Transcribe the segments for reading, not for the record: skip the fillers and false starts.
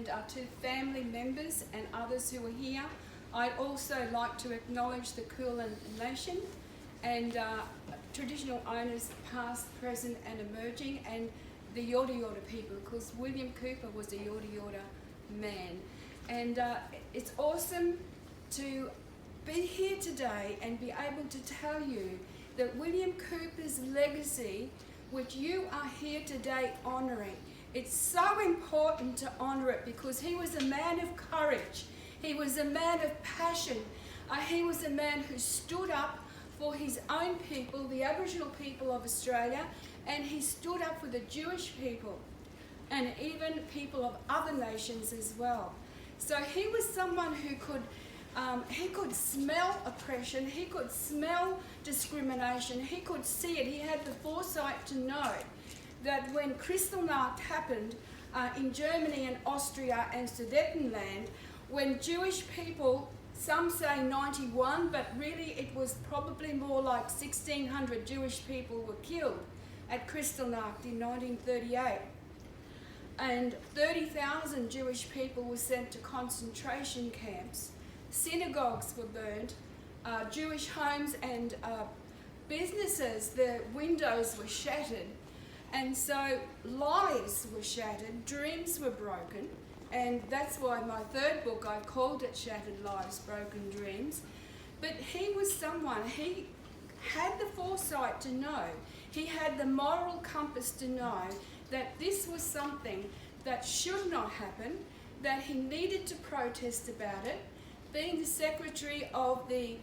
and to family members and others who are here. I'd also like to acknowledge the Kulin Nation and traditional owners past, present and emerging, and the Yorta Yorta people, because William Cooper was a Yorta Yorta man. And it's awesome to be here today and be able to tell you that William Cooper's legacy, which you are here today honouring, it's so important to honour it because he was a man of courage, he was a man of passion, he was a man who stood up for his own people, the Aboriginal people of Australia, and he stood up for the Jewish people and even people of other nations as well. So he was someone who could smell oppression, he could smell discrimination, he could see it. He had the foresight to know that when Kristallnacht happened in Germany and Austria and Sudetenland, when Jewish people, some say 91, but really it was probably more like 1,600 Jewish people were killed at Kristallnacht in 1938. And 30,000 Jewish people were sent to concentration camps. Synagogues were burned, Jewish homes and businesses, the windows were shattered. And so lives were shattered, dreams were broken. And that's why my third book, I called it Shattered Lives, Broken Dreams. But he was someone, he had the foresight to know, he had the moral compass to know that this was something that should not happen, that he needed to protest about it. Being the secretary of the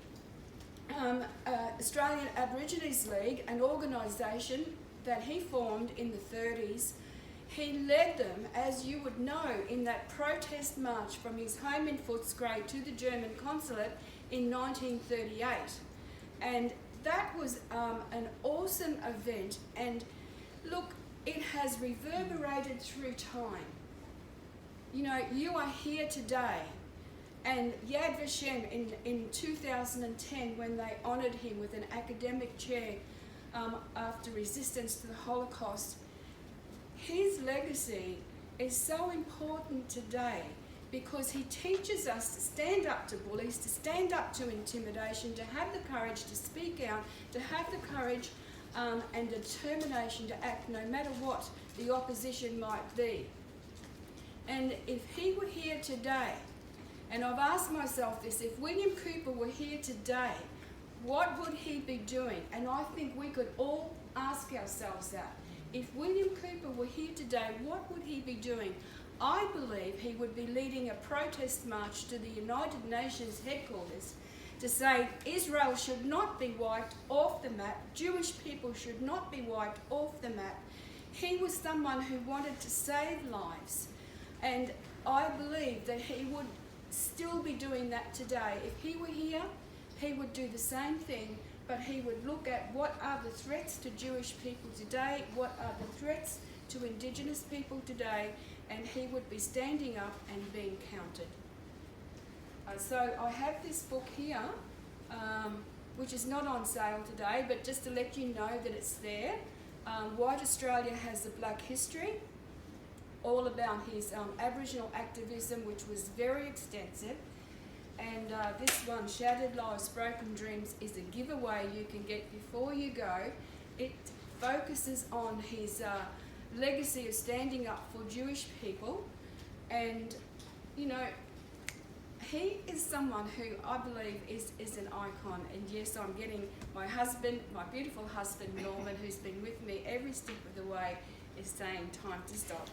Australian Aborigines League, an organisation that he formed in the 30s, he led them, as you would know, in that protest march from his home in Footscray to the German consulate in 1938. And that was an awesome event. And look, it has reverberated through time. You know, you are here today. And Yad Vashem in 2010, when they honoured him with an academic chair after resistance to the Holocaust, his legacy is so important today because he teaches us to stand up to bullies, to stand up to intimidation, to have the courage to speak out, to have the courage and determination to act no matter what the opposition might be. And if he were here today, and I've asked myself this, if William Cooper were here today, what would he be doing? And I think we could all ask ourselves that. If William Cooper were here today, what would he be doing? I believe he would be leading a protest march to the United Nations headquarters to say Israel should not be wiped off the map, Jewish people should not be wiped off the map. He was someone who wanted to save lives, and I believe that he would still be doing that today. If he were here, he would do the same thing, but he would look at what are the threats to Jewish people today, what are the threats to Indigenous people today, and he would be standing up and being counted. So I have this book here, which is not on sale today, but just to let you know that it's there. White Australia Has a Black History, all about his Aboriginal activism, which was very extensive. And this one, Shattered Lives, Broken Dreams, is a giveaway you can get before you go. It focuses on his legacy of standing up for Jewish people. And, you know, he is someone who I believe is an icon. And yes, I'm getting my husband, my beautiful husband, Norman, who's been with me every step of the way, is saying time to stop.